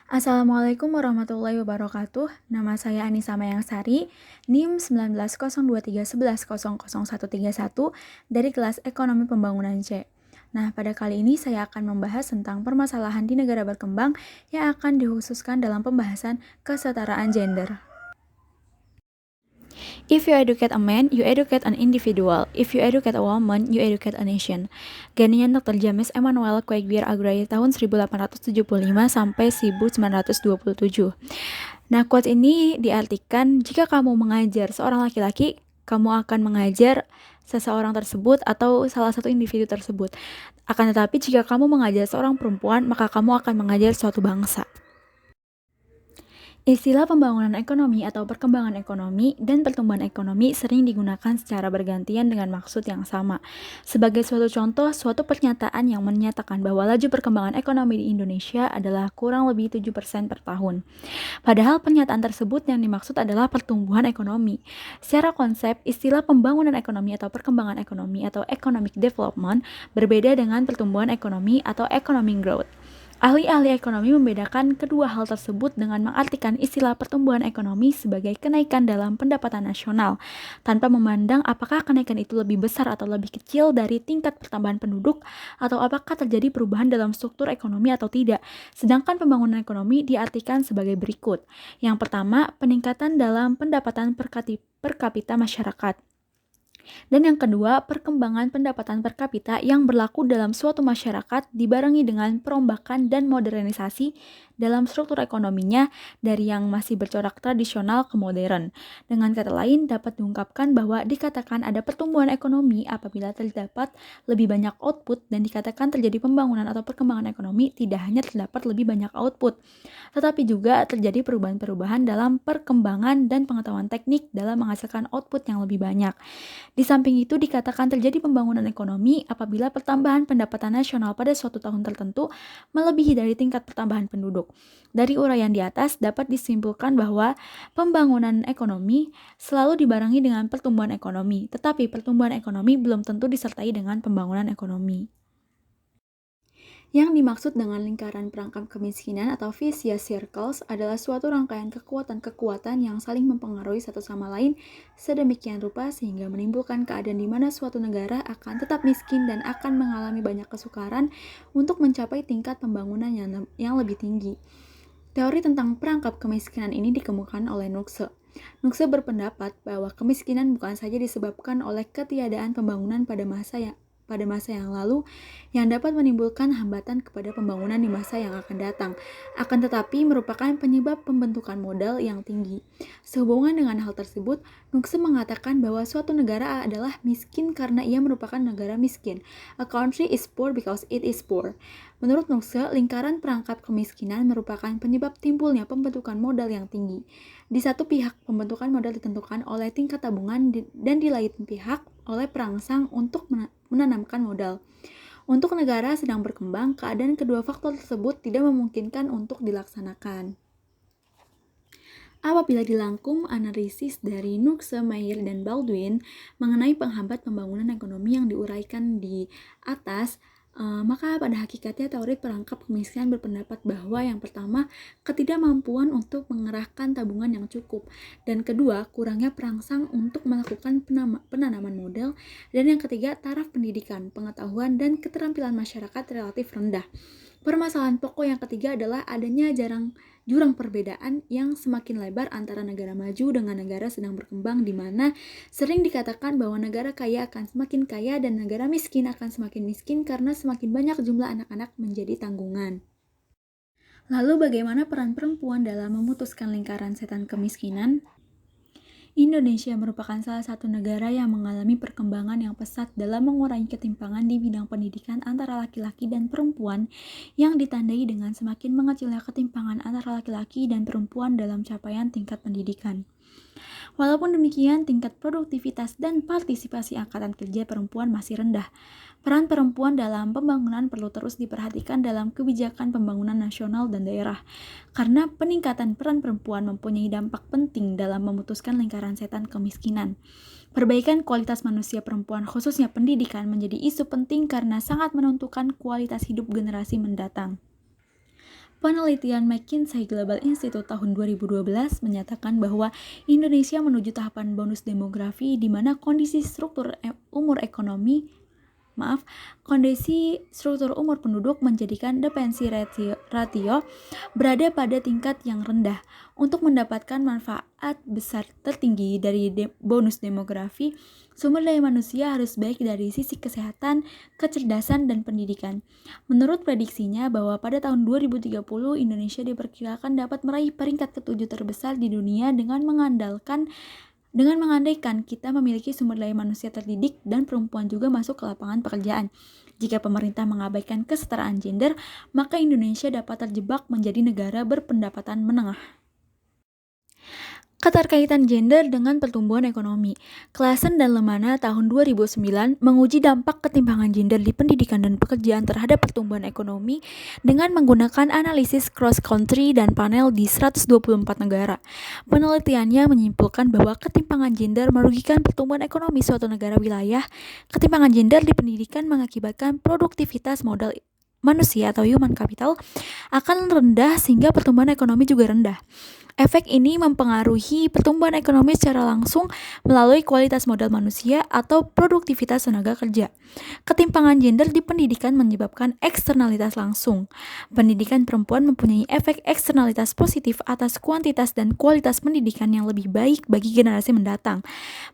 Assalamualaikum warahmatullahi wabarakatuh. Nama saya Anissa Mayangsari, NIM 19023111000131 dari kelas Ekonomi Pembangunan C. Nah, pada kali ini saya akan membahas tentang permasalahan di negara berkembang yang akan dikhususkan dalam pembahasan kesetaraan gender. If you educate a man, you educate an individual. If you educate a woman, you educate a nation. Ganian Dr. James Emmanuel Quagmire Agrai tahun 1875 sampai 1927. Nah, quote ini diartikan, jika kamu mengajar seorang laki-laki, kamu akan mengajar seseorang tersebut atau salah satu individu tersebut. Akan tetapi, jika kamu mengajar seorang perempuan, maka kamu akan mengajar suatu bangsa. Istilah pembangunan ekonomi atau perkembangan ekonomi dan pertumbuhan ekonomi sering digunakan secara bergantian dengan maksud yang sama. Sebagai suatu contoh, suatu pernyataan yang menyatakan bahwa laju perkembangan ekonomi di Indonesia adalah kurang lebih 7% per tahun. Padahal pernyataan tersebut yang dimaksud adalah pertumbuhan ekonomi. Secara konsep, istilah pembangunan ekonomi atau perkembangan ekonomi atau economic development berbeda dengan pertumbuhan ekonomi atau economic growth. Ahli-ahli ekonomi membedakan kedua hal tersebut dengan mengartikan istilah pertumbuhan ekonomi sebagai kenaikan dalam pendapatan nasional, tanpa memandang apakah kenaikan itu lebih besar atau lebih kecil dari tingkat pertambahan penduduk, atau apakah terjadi perubahan dalam struktur ekonomi atau tidak. Sedangkan pembangunan ekonomi diartikan sebagai berikut. Yang pertama, peningkatan dalam pendapatan per kapita masyarakat. Dan yang kedua, perkembangan pendapatan per kapita yang berlaku dalam suatu masyarakat dibarengi dengan perombakan dan modernisasi dalam struktur ekonominya dari yang masih bercorak tradisional ke modern. Dengan kata lain, dapat diungkapkan bahwa dikatakan ada pertumbuhan ekonomi apabila terdapat lebih banyak output, dan dikatakan terjadi pembangunan atau perkembangan ekonomi tidak hanya terdapat lebih banyak output, tetapi juga terjadi perubahan-perubahan dalam perkembangan dan pengetahuan teknik dalam menghasilkan output yang lebih banyak. Di samping itu, dikatakan terjadi pembangunan ekonomi apabila pertambahan pendapatan nasional pada suatu tahun tertentu melebihi dari tingkat pertambahan penduduk. Dari uraian di atas dapat disimpulkan bahwa pembangunan ekonomi selalu dibarengi dengan pertumbuhan ekonomi, tetapi pertumbuhan ekonomi belum tentu disertai dengan pembangunan ekonomi. Yang dimaksud dengan lingkaran perangkap kemiskinan atau vicious circles adalah suatu rangkaian kekuatan-kekuatan yang saling mempengaruhi satu sama lain sedemikian rupa sehingga menimbulkan keadaan di mana suatu negara akan tetap miskin dan akan mengalami banyak kesukaran untuk mencapai tingkat pembangunan yang lebih tinggi. Teori tentang perangkap kemiskinan ini dikemukakan oleh Nuxe. Nuxe berpendapat bahwa kemiskinan bukan saja disebabkan oleh ketiadaan pembangunan pada masa yang lalu yang dapat menimbulkan hambatan kepada pembangunan di masa yang akan datang, akan tetapi merupakan penyebab pembentukan modal yang tinggi. Sehubungan dengan hal tersebut, Nuxe mengatakan bahwa suatu negara adalah miskin karena ia merupakan negara miskin. A country is poor because it is poor. Menurut Nuxe, lingkaran perangkap kemiskinan merupakan penyebab timbulnya pembentukan modal yang tinggi. Di satu pihak, pembentukan modal ditentukan oleh tingkat tabungan dan di lain pihak oleh perangsang untuk menanamkan modal. Untuk negara sedang berkembang, keadaan kedua faktor tersebut tidak memungkinkan untuk dilaksanakan. Apabila dilangkum analisis dari Nuxe, Meyer, dan Baldwin mengenai penghambat pembangunan ekonomi yang diuraikan di atas, maka pada hakikatnya teori perangkap kemiskinan berpendapat bahwa yang pertama, ketidakmampuan untuk mengerahkan tabungan yang cukup, dan kedua, kurangnya perangsang untuk melakukan penanaman modal, dan yang ketiga, taraf pendidikan, pengetahuan, dan keterampilan masyarakat relatif rendah. Permasalahan pokok yang ketiga adalah adanya jurang perbedaan yang semakin lebar antara negara maju dengan negara sedang berkembang, di mana sering dikatakan bahwa negara kaya akan semakin kaya dan negara miskin akan semakin miskin karena semakin banyak jumlah anak-anak menjadi tanggungan. Lalu bagaimana peran perempuan dalam memutuskan lingkaran setan kemiskinan? Indonesia merupakan salah satu negara yang mengalami perkembangan yang pesat dalam mengurangi ketimpangan di bidang pendidikan antara laki-laki dan perempuan yang ditandai dengan semakin mengecilnya ketimpangan antara laki-laki dan perempuan dalam capaian tingkat pendidikan. Walaupun demikian, tingkat produktivitas dan partisipasi angkatan kerja perempuan masih rendah. Peran perempuan dalam pembangunan perlu terus diperhatikan dalam kebijakan pembangunan nasional dan daerah, karena peningkatan peran perempuan mempunyai dampak penting dalam memutuskan lingkaran setan kemiskinan. Perbaikan kualitas manusia perempuan, khususnya pendidikan, menjadi isu penting karena sangat menentukan kualitas hidup generasi mendatang. Penelitian McKinsey Global Institute tahun 2012 menyatakan bahwa Indonesia menuju tahapan bonus demografi di mana kondisi struktur umur penduduk menjadikan dependency ratio berada pada tingkat yang rendah. Untuk mendapatkan manfaat besar tertinggi dari bonus demografi, sumber daya manusia harus baik dari sisi kesehatan, kecerdasan, dan pendidikan. Menurut prediksinya bahwa pada tahun 2030 Indonesia diperkirakan dapat meraih peringkat ke-7 terbesar di dunia dengan mengandaikan kita memiliki sumber daya manusia terdidik dan perempuan juga masuk ke lapangan pekerjaan. Jika pemerintah mengabaikan kesetaraan gender, maka Indonesia dapat terjebak menjadi negara berpendapatan menengah. Keterkaitan gender dengan pertumbuhan ekonomi. Klasen dan Lemana tahun 2009 menguji dampak ketimpangan gender di pendidikan dan pekerjaan terhadap pertumbuhan ekonomi dengan menggunakan analisis cross-country dan panel di 124 negara. Penelitiannya menyimpulkan bahwa ketimpangan gender merugikan pertumbuhan ekonomi suatu negara wilayah. Ketimpangan gender di pendidikan mengakibatkan produktivitas modal manusia atau human capital akan rendah sehingga pertumbuhan ekonomi juga rendah. Efek ini mempengaruhi pertumbuhan ekonomi secara langsung melalui kualitas modal manusia atau produktivitas tenaga kerja. Ketimpangan gender di pendidikan menyebabkan eksternalitas langsung. Pendidikan perempuan mempunyai efek eksternalitas positif atas kuantitas dan kualitas pendidikan yang lebih baik bagi generasi mendatang.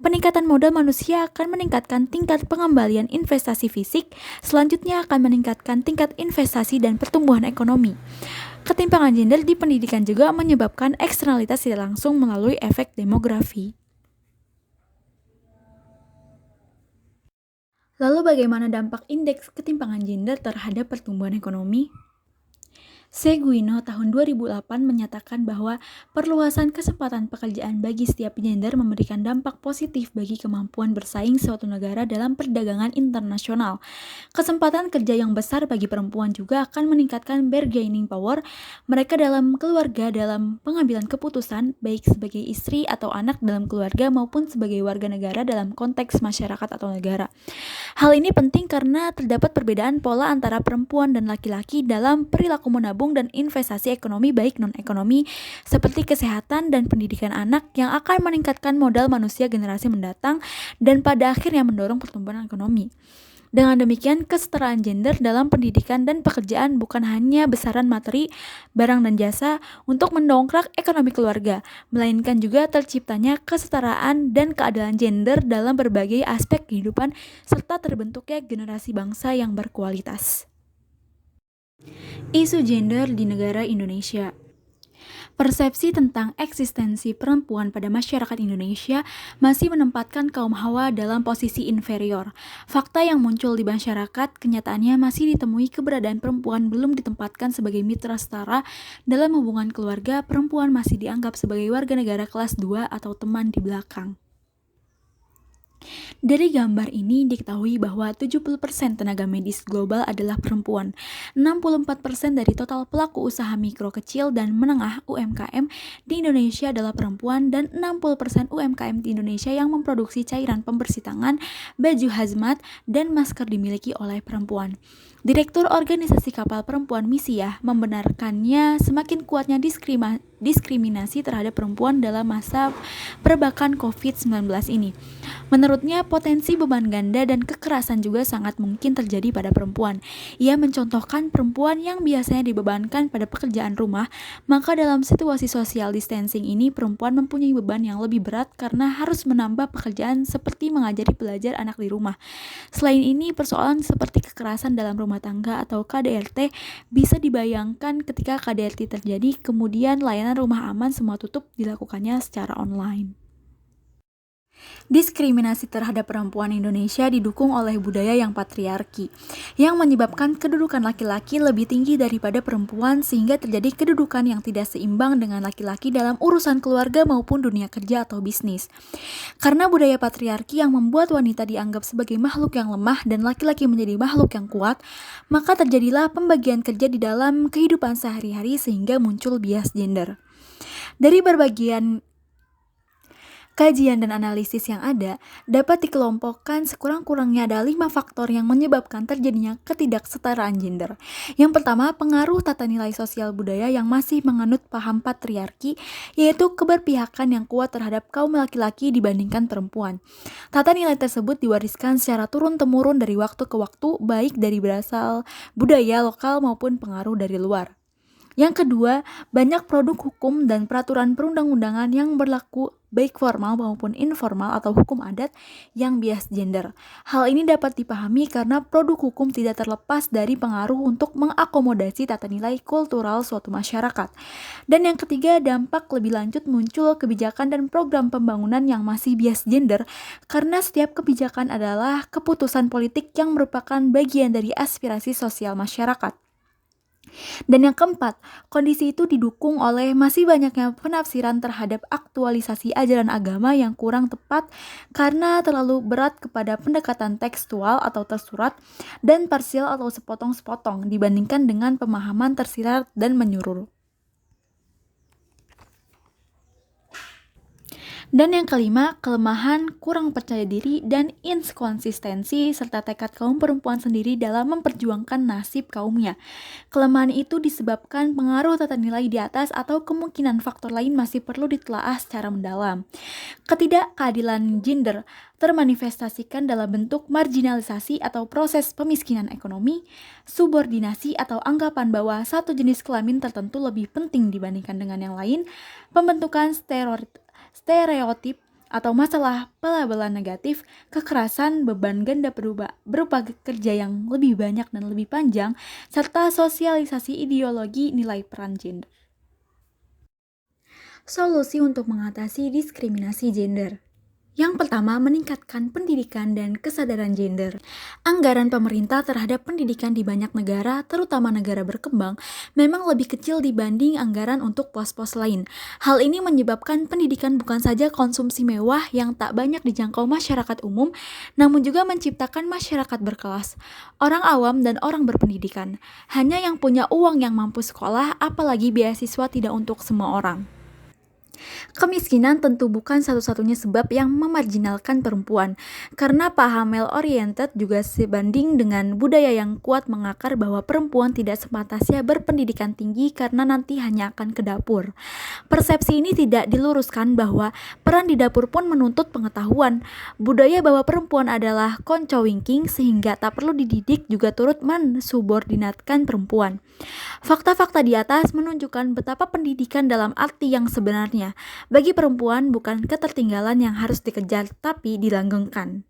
Peningkatan modal manusia akan meningkatkan tingkat pengembalian investasi fisik, selanjutnya akan meningkatkan tingkat investasi dan pertumbuhan ekonomi. Ketimpangan gender di pendidikan juga menyebabkan eksternalitas tidak langsung melalui efek demografi. Lalu bagaimana dampak indeks ketimpangan gender terhadap pertumbuhan ekonomi? Seguino tahun 2008 menyatakan bahwa perluasan kesempatan pekerjaan bagi setiap gender memberikan dampak positif bagi kemampuan bersaing suatu negara dalam perdagangan internasional. Kesempatan kerja yang besar bagi perempuan juga akan meningkatkan bargaining power mereka dalam keluarga dalam pengambilan keputusan, baik sebagai istri atau anak dalam keluarga maupun sebagai warga negara dalam konteks masyarakat atau negara. Hal ini penting karena terdapat perbedaan pola antara perempuan dan laki-laki dalam perilaku menabung dan investasi ekonomi baik non-ekonomi seperti kesehatan dan pendidikan anak yang akan meningkatkan modal manusia generasi mendatang dan pada akhirnya mendorong pertumbuhan ekonomi. Dengan demikian, kesetaraan gender dalam pendidikan dan pekerjaan bukan hanya besaran materi, barang dan jasa untuk mendongkrak ekonomi keluarga, melainkan juga terciptanya kesetaraan dan keadilan gender dalam berbagai aspek kehidupan serta terbentuknya generasi bangsa yang berkualitas. Isu gender di negara Indonesia. Persepsi tentang eksistensi perempuan pada masyarakat Indonesia masih menempatkan kaum Hawa dalam posisi inferior. Fakta yang muncul di masyarakat kenyataannya masih ditemui keberadaan perempuan belum ditempatkan sebagai mitra setara dalam hubungan keluarga. Perempuan masih dianggap sebagai warga negara kelas 2 atau teman di belakang. Dari gambar ini diketahui bahwa 70% tenaga medis global adalah perempuan. 64% dari total pelaku usaha mikro kecil dan menengah UMKM di Indonesia adalah perempuan dan 60% UMKM di Indonesia yang memproduksi cairan pembersih tangan, baju hazmat, dan masker dimiliki oleh perempuan. Direktur Organisasi Kapal Perempuan Misiyah membenarkannya semakin kuatnya diskriminasi terhadap perempuan dalam masa perbakan COVID-19 ini. Menurutnya, potensi beban ganda dan kekerasan juga sangat mungkin terjadi pada perempuan. Ia mencontohkan perempuan yang biasanya dibebankan pada pekerjaan rumah, maka dalam situasi social distancing ini perempuan mempunyai beban yang lebih berat karena harus menambah pekerjaan seperti mengajari pelajar anak di rumah. Selain ini, persoalan seperti kekerasan dalam rumah tangga atau KDRT bisa dibayangkan ketika KDRT terjadi, kemudian layanan rumah aman semua tutup dilakukannya secara online. Diskriminasi terhadap perempuan Indonesia didukung oleh budaya yang patriarki, yang menyebabkan kedudukan laki-laki lebih tinggi daripada perempuan sehingga terjadi kedudukan yang tidak seimbang dengan laki-laki dalam urusan keluarga maupun dunia kerja atau bisnis. Karena budaya patriarki yang membuat wanita dianggap sebagai makhluk yang lemah dan laki-laki menjadi makhluk yang kuat, maka terjadilah pembagian kerja di dalam kehidupan sehari-hari sehingga muncul bias gender. Kajian dan analisis yang ada dapat dikelompokkan sekurang-kurangnya ada 5 faktor yang menyebabkan terjadinya ketidaksetaraan gender. Yang pertama, pengaruh tata nilai sosial budaya yang masih menganut paham patriarki, yaitu keberpihakan yang kuat terhadap kaum laki-laki dibandingkan perempuan. Tata nilai tersebut diwariskan secara turun-temurun dari waktu ke waktu, baik dari berasal budaya lokal maupun pengaruh dari luar. Yang kedua, banyak produk hukum dan peraturan perundang-undangan yang berlaku baik formal maupun informal atau hukum adat yang bias gender. Hal ini dapat dipahami karena produk hukum tidak terlepas dari pengaruh untuk mengakomodasi tata nilai kultural suatu masyarakat. Dan yang ketiga, dampak lebih lanjut muncul kebijakan dan program pembangunan yang masih bias gender karena setiap kebijakan adalah keputusan politik yang merupakan bagian dari aspirasi sosial masyarakat. Dan yang keempat, kondisi itu didukung oleh masih banyaknya penafsiran terhadap aktualisasi ajaran agama yang kurang tepat karena terlalu berat kepada pendekatan tekstual atau tersurat dan parsial atau sepotong-sepotong dibandingkan dengan pemahaman tersirat dan menyeluruh. Dan yang kelima, kelemahan, kurang percaya diri, dan inkonsistensi serta tekad kaum perempuan sendiri dalam memperjuangkan nasib kaumnya. Kelemahan itu disebabkan pengaruh tata nilai di atas atau kemungkinan faktor lain masih perlu ditelaah secara mendalam. Ketidakkeadilan gender termanifestasikan dalam bentuk marginalisasi atau proses pemiskinan ekonomi, subordinasi atau anggapan bahwa satu jenis kelamin tertentu lebih penting dibandingkan dengan yang lain, pembentukan stereotip atau masalah pelabelan negatif, kekerasan, beban ganda berupa kerja yang lebih banyak dan lebih panjang, serta sosialisasi ideologi nilai peran gender. Solusi untuk mengatasi diskriminasi gender. Yang pertama, meningkatkan pendidikan dan kesadaran gender. Anggaran pemerintah terhadap pendidikan di banyak negara, terutama negara berkembang, memang lebih kecil dibanding anggaran untuk pos-pos lain. Hal ini menyebabkan pendidikan bukan saja konsumsi mewah yang tak banyak dijangkau masyarakat umum, namun juga menciptakan masyarakat berkelas, orang awam dan orang berpendidikan. Hanya yang punya uang yang mampu sekolah, apalagi beasiswa tidak untuk semua orang. Kemiskinan tentu bukan satu-satunya sebab yang memarginalkan perempuan, karena paham male-oriented juga sebanding dengan budaya yang kuat mengakar bahwa perempuan tidak sepantasnya berpendidikan tinggi karena nanti hanya akan ke dapur. Persepsi ini tidak diluruskan bahwa peran di dapur pun menuntut pengetahuan. Budaya bahwa perempuan adalah konco-winking sehingga tak perlu dididik juga turut mensubordinatkan perempuan. Fakta-fakta di atas menunjukkan betapa pendidikan dalam arti yang sebenarnya bagi perempuan bukan ketertinggalan yang harus dikejar tapi dilanggengkan.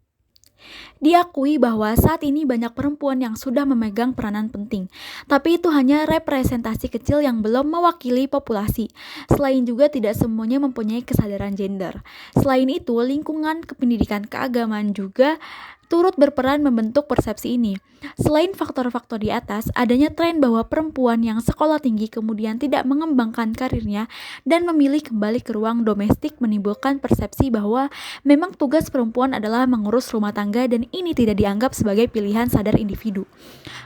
Diakui bahwa saat ini banyak perempuan yang sudah memegang peranan penting, tapi itu hanya representasi kecil yang belum mewakili populasi. Selain juga tidak semuanya mempunyai kesadaran gender. Selain itu, lingkungan kependidikan keagamaan juga turut berperan membentuk persepsi ini. Selain faktor-faktor di atas, adanya tren bahwa perempuan yang sekolah tinggi kemudian tidak mengembangkan karirnya dan memilih kembali ke ruang domestik menimbulkan persepsi bahwa memang tugas perempuan adalah mengurus rumah tangga dan ini tidak dianggap sebagai pilihan sadar individu.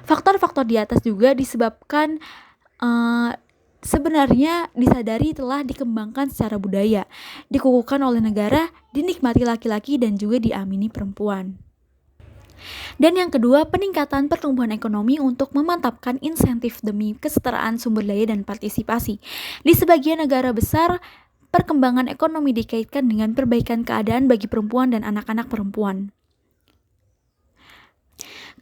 Faktor-faktor di atas juga disebabkan sebenarnya disadari telah dikembangkan secara budaya, dikukuhkan oleh negara, dinikmati laki-laki dan juga diamini perempuan. Dan yang kedua, peningkatan pertumbuhan ekonomi untuk memantapkan insentif demi kesetaraan sumber daya dan partisipasi. Di sebagian negara besar, perkembangan ekonomi dikaitkan dengan perbaikan keadaan bagi perempuan dan anak-anak perempuan.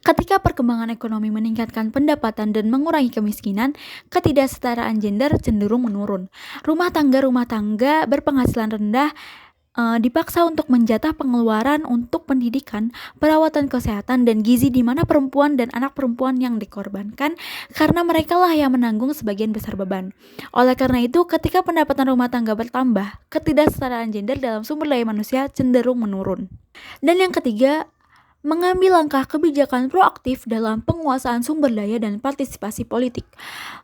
Ketika perkembangan ekonomi meningkatkan pendapatan dan mengurangi kemiskinan, ketidaksetaraan gender cenderung menurun. Rumah tangga berpenghasilan rendah dipaksa untuk menjatah pengeluaran untuk pendidikan, perawatan kesehatan, dan gizi di mana perempuan dan anak perempuan yang dikorbankan karena merekalah yang menanggung sebagian besar beban. Oleh karena itu, ketika pendapatan rumah tangga bertambah, ketidaksetaraan gender dalam sumber daya manusia cenderung menurun. Dan yang ketiga, Mengambil langkah kebijakan proaktif dalam penguasaan sumber daya dan partisipasi politik,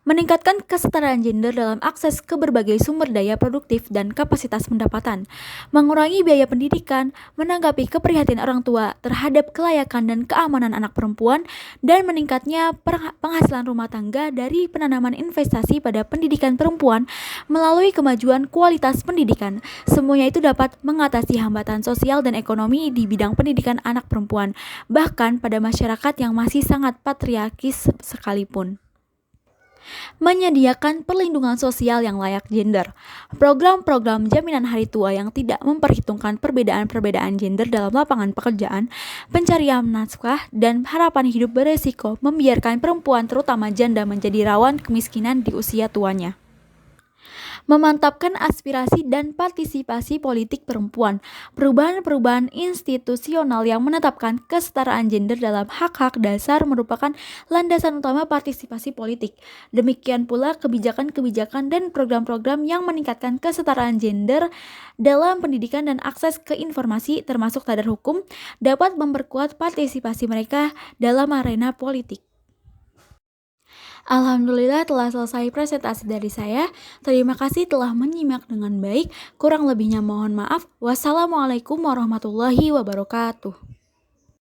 meningkatkan kesetaraan gender dalam akses ke berbagai sumber daya produktif dan kapasitas pendapatan, mengurangi biaya pendidikan, menanggapi keprihatinan orang tua terhadap kelayakan dan keamanan anak perempuan, dan meningkatnya penghasilan rumah tangga dari penanaman investasi pada pendidikan perempuan melalui kemajuan kualitas pendidikan. Semuanya itu dapat mengatasi hambatan sosial dan ekonomi di bidang pendidikan anak perempuan, bahkan pada masyarakat yang masih sangat patriarkis sekalipun. Menyediakan perlindungan sosial yang layak gender. Program-program jaminan hari tua yang tidak memperhitungkan perbedaan-perbedaan gender dalam lapangan pekerjaan, pencarian nafkah, dan harapan hidup beresiko membiarkan perempuan terutama janda menjadi rawan kemiskinan di usia tuanya. Memantapkan aspirasi dan partisipasi politik perempuan, perubahan-perubahan institusional yang menetapkan kesetaraan gender dalam hak-hak dasar merupakan landasan utama partisipasi politik. Demikian pula kebijakan-kebijakan dan program-program yang meningkatkan kesetaraan gender dalam pendidikan dan akses ke informasi termasuk sadar hukum dapat memperkuat partisipasi mereka dalam arena politik. Alhamdulillah telah selesai presentasi dari saya. Terima kasih telah menyimak dengan baik. Kurang lebihnya mohon maaf. Wassalamualaikum warahmatullahi wabarakatuh.